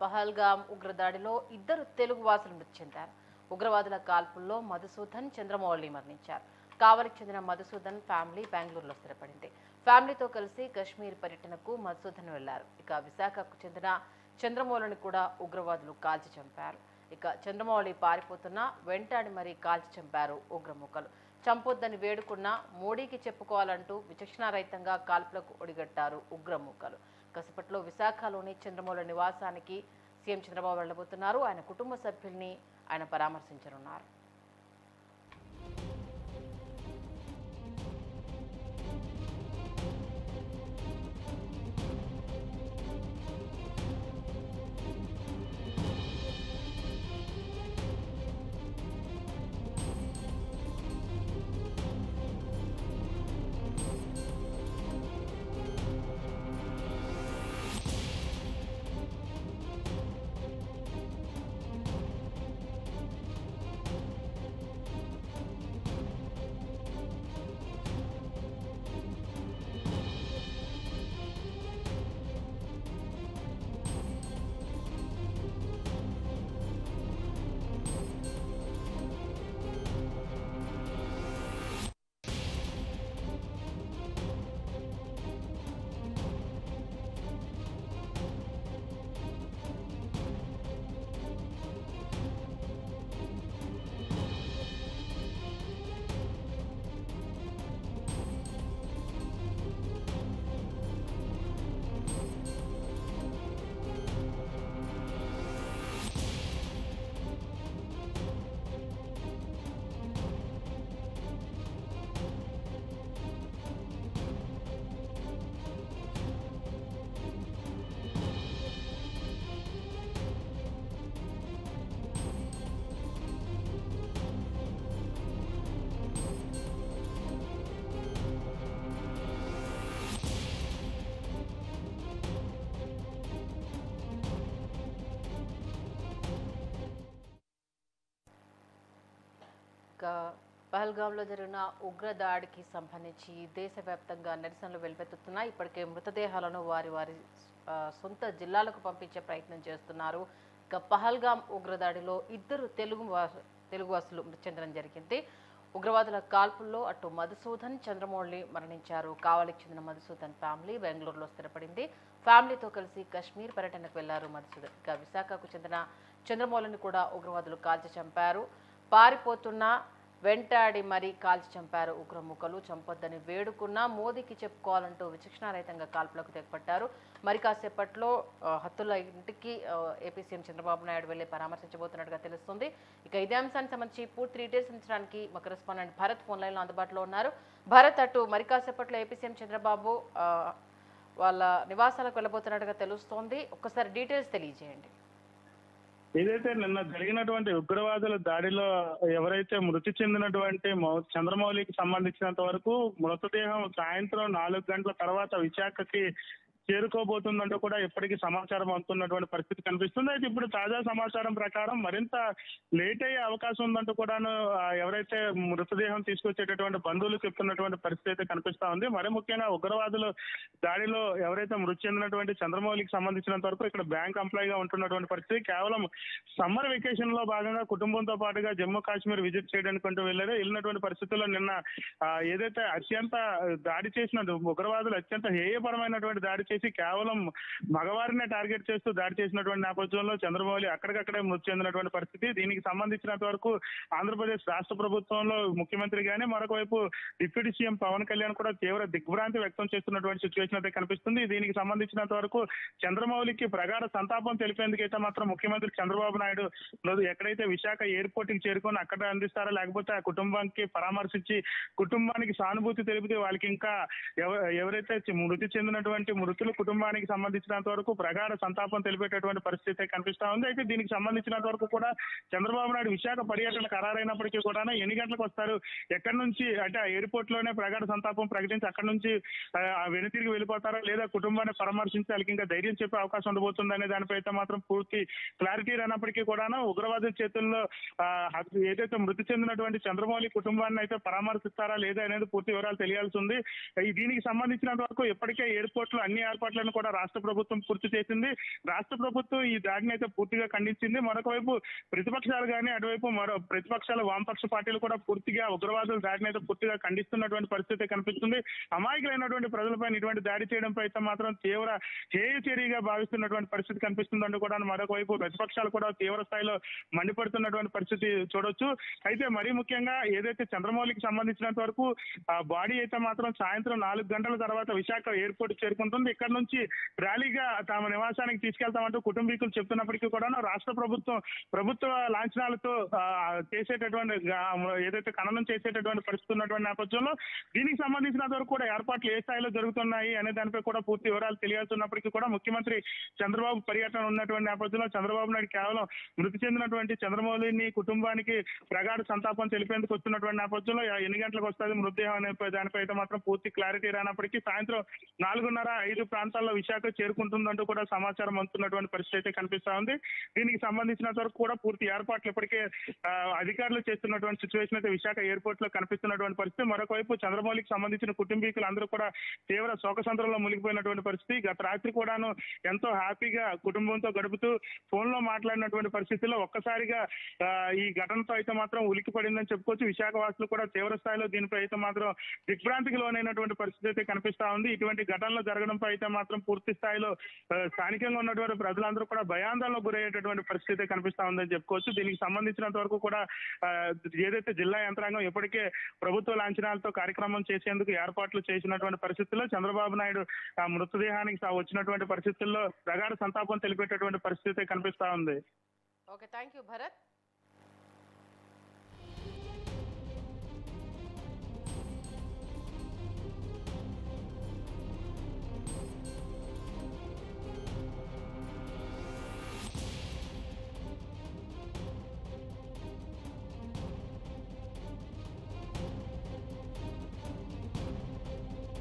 పహల్గామ్ ఉగ్రదాడిలో ఇద్దరు తెలుగు వాసులు మృతి చెందారు. ఉగ్రవాదుల కాల్పుల్లో మధుసూదన్, చంద్రమౌళి మరణించారు. కావలికి చెందిన మధుసూదన్ ఫ్యామిలీ బెంగళూరులో స్థిరపడింది. ఫ్యామిలీతో కలిసి కశ్మీర్ పర్యటనకు మధుసూదన్ వెళ్లారు. విశాఖకు చెందిన చంద్రమౌళిని కూడా ఉగ్రవాదులు కాల్చి చంపారు. చంద్రమౌళి పారిపోతున్నా వెంటాడి మరీ కాల్చి చంపారు ఉగ్రముఖలు. చంపొద్దని వేడుకున్నా మోడీకి చెప్పుకోవాలంటూ విచక్షణారహితంగా కాల్పులకు ఒడిగట్టారు ఉగ్రముఖలు. కసపట్లో విశాఖలోని చంద్రమౌళి నివాసానికి సీఎం చంద్రబాబు వెళ్లబోతున్నారు. ఆయన కుటుంబ సభ్యుల్ని ఆయన పరామర్శించనున్నారు. పహల్గామ్లో జరిగిన ఉగ్రదాడికి సంబంధించి దేశవ్యాప్తంగా నిరసనలు వెలువెత్తుతున్నాయి. ఇప్పటికే మృతదేహాలను వారి వారి సొంత జిల్లాలకు పంపించే ప్రయత్నం చేస్తున్నారు. పహల్గామ్ ఉగ్రదాడిలో ఇద్దరు తెలుగువాసులు మృతి చెందడం జరిగింది. ఉగ్రవాదుల కాల్పుల్లో అటు మధుసూదన్, చంద్రమౌళి మరణించారు. కావలికి చెందిన మధుసూదన్ ఫ్యామిలీ బెంగళూరులో స్థిరపడింది. ఫ్యామిలీతో కలిసి కశ్మీర్ పర్యటనకు వెళ్లారు మధుసూదన్. విశాఖకు చెందిన చంద్రమౌళిని కూడా ఉగ్రవాదులు కాల్చి చంపారు. పారిపోతున్నా వెంటాడి మరీ కాల్చి చంపారు ఉగ్రముఖలు. చంపొద్దని వేడుకున్నా మోదీకి చెప్పుకోవాలంటూ విచక్షణారహితంగా కాల్పులకు తెగపట్టారు. మరి కాసేపట్లో హత్తుల ఇంటికి ఏపీ సీఎం చంద్రబాబు నాయుడు వెళ్లి పరామర్శించబోతున్నట్టుగా తెలుస్తుంది. ఇదే అంశానికి సంబంధించి పూర్తి డీటెయిల్స్ ఇచ్చడానికి మా కరెస్పాండెంట్ భరత్ ఫోన్ లైన్లో అందుబాటులో ఉన్నారు. భరత్, అటు మరి కాసేపట్లో ఏపీ సీఎం చంద్రబాబు వాళ్ళ నివాసాలకు వెళ్ళబోతున్నట్టుగా తెలుస్తోంది. ఒక్కసారి డీటెయిల్స్ తెలియజేయండి. ఏదైతే నిన్న జరిగినటువంటి ఉగ్రవాదుల దాడిలో ఎవరైతే మృతి చెందినటువంటి చంద్రమౌళికి సంబంధించినంత వరకు మృతదేహం సాయంత్రం 4 గంటల తర్వాత విశాఖకి చేరుకోబోతుందంటూ కూడా ఇప్పటికీ సమాచారం అందుతున్నటువంటి పరిస్థితి కనిపిస్తుంది. అయితే ఇప్పుడు తాజా సమాచారం ప్రకారం మరింత లేట్ అయ్యే అవకాశం ఉందంటూ కూడాను ఎవరైతే మృతదేహం తీసుకొచ్చేటటువంటి బంధువులు చెప్తున్నటువంటి పరిస్థితి అయితే కనిపిస్తా ఉంది. మరి ముఖ్యంగా ఉగ్రవాదులు దాడిలో ఎవరైతే మృతి చెందినటువంటి చంద్రమౌళికి సంబంధించినంత వరకు ఇక్కడ బ్యాంక్ ఎంప్లాయీగా ఉంటున్నటువంటి పరిస్థితి. కేవలం సమ్మర్ వెకేషన్ లో భాగంగా కుటుంబంతో పాటుగా జమ్మూ కాశ్మీర్ విజిట్ చేయడానికి అంటూ వెళ్ళినటువంటి పరిస్థితుల్లో నిన్న ఏదైతే అత్యంత దాడి చేసిన ఉగ్రవాదులు అత్యంత హేయపరమైనటువంటి దాడి చేసి కేవలం మగవారినే టార్గెట్ చేస్తూ దాడి చేసినటువంటి నేపథ్యంలో చంద్రమౌళి అక్కడికక్కడే మృతి చెందినటువంటి పరిస్థితి. దీనికి సంబంధించినంత వరకు ఆంధ్రప్రదేశ్ రాష్ట్ర ప్రభుత్వంలో ముఖ్యమంత్రి గానీ మరొక వైపు డిప్యూటీ సీఎం పవన్ కళ్యాణ్ కూడా తీవ్ర దిగ్భ్రాంతి వ్యక్తం చేస్తున్నటువంటి సిచ్యువేషన్ అయితే కనిపిస్తుంది. దీనికి సంబంధించినంత వరకు చంద్రమౌళికి ప్రగాఢ సంతాపం తెలిపేందుకైతే మాత్రం ముఖ్యమంత్రి చంద్రబాబు నాయుడు ఎక్కడైతే విశాఖ ఎయిర్పోర్ట్ కి చేరుకొని అక్కడ అందిస్తారో, లేకపోతే ఆ కుటుంబానికి పరామర్శించి కుటుంబానికి సానుభూతి తెలిపితే వాళ్ళకి ఇంకా ఎవరైతే మృతి చెందినటువంటి మృతులు కుటుంబానికి సంబంధించినంత వరకు ప్రగాఢ సంతాపం తెలిపేటటువంటి పరిస్థితి కనిపిస్తా ఉంది. అయితే దీనికి సంబంధించినంత వరకు కూడా చంద్రబాబు నాయుడు విశాఖ పర్యటన ఖరారైనప్పటికీ కూడా ఎన్ని గంటలకు వస్తారు, ఎక్కడి నుంచి అంటే ఆ ఎయిర్పోర్ట్ లోనే ప్రగాఢ సంతాపం ప్రకటించి అక్కడి నుంచి వెనుతిరిగి వెళ్ళిపోతారా, లేదా కుటుంబాన్ని పరామర్శించి వాళ్ళకి ఇంకా ధైర్యం చెప్పే అవకాశం ఉండబోతుంది అనే దానిపై అయితే మాత్రం పూర్తి క్లారిటీ రానప్పటికీ కూడా ఉగ్రవాదుల చేతుల్లో ఏదైతే మృతి చెందినటువంటి చంద్రమౌళి కుటుంబాన్ని అయితే పరామర్శిస్తారా లేదా అనేది పూర్తి వివరాలు తెలియాల్సి ఉంది. దీనికి సంబంధించినంత వరకు ఇప్పటికే ఎయిర్పోర్ట్ లో అన్ని ఏర్పాట్లను కూడా రాష్ట్ర ప్రభుత్వం పూర్తి చేసింది. రాష్ట్ర ప్రభుత్వం ఈ దాడిని అయితే పూర్తిగా ఖండించింది. మరొక వైపు ప్రతిపక్షాలు కానీ అటువైపు మరో ప్రతిపక్షాల వామపక్ష పార్టీలు కూడా పూర్తిగా ఉగ్రవాదుల దాడిని అయితే పూర్తిగా ఖండిస్తున్నటువంటి పరిస్థితి కనిపిస్తుంది. అమాయకులైనటువంటి ప్రజలపైన ఇటువంటి దాడి చేయడంపై అయితే మాత్రం తీవ్ర హేయ చర్యగా భావిస్తున్నటువంటి పరిస్థితి కనిపిస్తుందంటూ కూడా మరొక వైపు ప్రతిపక్షాలు కూడా తీవ్ర స్థాయిలో మండిపడుతున్నటువంటి పరిస్థితి చూడొచ్చు. అయితే మరీ ముఖ్యంగా ఏదైతే చంద్రమౌళికి సంబంధించినంత వరకు ఆ బాడీ అయితే మాత్రం సాయంత్రం 4 గంటల తర్వాత విశాఖ ఎయిర్పోర్ట్ చేరుకుంటుంది. ఇక్కడ నుంచి ర్యాలీగా తమ నివాసానికి తీసుకెళ్తామంటూ కుటుంబీకులు చెప్తున్నప్పటికీ కూడా రాష్ట్ర ప్రభుత్వ లాంఛనాలతో చేసేటటువంటి ఏదైతే ఖననం చేసేటటువంటి పరిస్థితి ఉన్నటువంటి నేపథ్యంలో దీనికి సంబంధించినంత వరకు కూడా ఏర్పాట్లు ఏ స్థాయిలో జరుగుతున్నాయి అనే దానిపై కూడా పూర్తి వివరాలు తెలియాల్సినప్పటికీ కూడా ముఖ్యమంత్రి చంద్రబాబు పర్యటన ఉన్నటువంటి నేపథ్యంలో చంద్రబాబు నాయుడు కేవలం మృతి చెందినటువంటి చంద్రమౌళిని కుటుంబానికి ప్రగాఢ సంతాపం తెలిపేందుకు వస్తున్నటువంటి నేపథ్యంలో ఎన్ని గంటలకు వస్తుంది మృతదేహం అనే దానిపై అయితే మాత్రం పూర్తి క్లారిటీ రానప్పటికీ సాయంత్రం 4:30-5 ప్రాంతాల్లో విశాఖ చేరుకుంటుందంటూ కూడా సమాచారం అందుతున్నటువంటి పరిస్థితి అయితే కనిపిస్తా ఉంది. దీనికి సంబంధించినంత వరకు కూడా పూర్తి ఏర్పాట్లు ఇప్పటికే అధికారులు చేస్తున్నటువంటి సిచ్యువేషన్ అయితే విశాఖ ఎయిర్పోర్ట్ లో కనిపిస్తున్నటువంటి పరిస్థితి. మరొక వైపు చంద్రమౌళికి సంబంధించిన కుటుంబీకులు అందరూ కూడా తీవ్ర శోకసంద్రంలో మునిగిపోయినటువంటి పరిస్థితి. గత రాత్రి కూడాను ఎంతో హ్యాపీగా కుటుంబంతో గడుపుతూ ఫోన్ లో మాట్లాడినటువంటి పరిస్థితుల్లో ఒక్కసారిగా ఈ ఘటనతో అయితే మాత్రం ఉలికి పడిందని చెప్పుకోవచ్చు. విశాఖ వాసులు కూడా తీవ్ర స్థాయిలో దీనిపై అయితే మాత్రం దిగ్భ్రాంతికి లోనైనటువంటి పరిస్థితి అయితే కనిపిస్తా ఉంది. ఇటువంటి ఘటనలు జరగడంపై అయితే మాత్రం పూర్తి స్థాయిలో స్థానికంగా ఉన్నటువంటి ప్రజలందరూ కూడా భయాందోళనకు గురయ్యేటటువంటి పరిస్థితి కనిపిస్తా ఉందని చెప్పుకోవచ్చు. దీనికి సంబంధించినంత వరకు కూడా ఏదైతే జిల్లా యంత్రాంగం ఇప్పటికే ప్రభుత్వ లాంఛనాలతో కార్యక్రమం చేసేందుకు ఏర్పాట్లు చేసినటువంటి పరిస్థితుల్లో చంద్రబాబు నాయుడు ఆ మృతదేహానికి వచ్చినటువంటి పరిస్థితుల్లో ప్రగాఢ సంతాపం తెలిపేటటువంటి పరిస్థితి కనిపిస్తా ఉంది. Okay, thank you Bharat.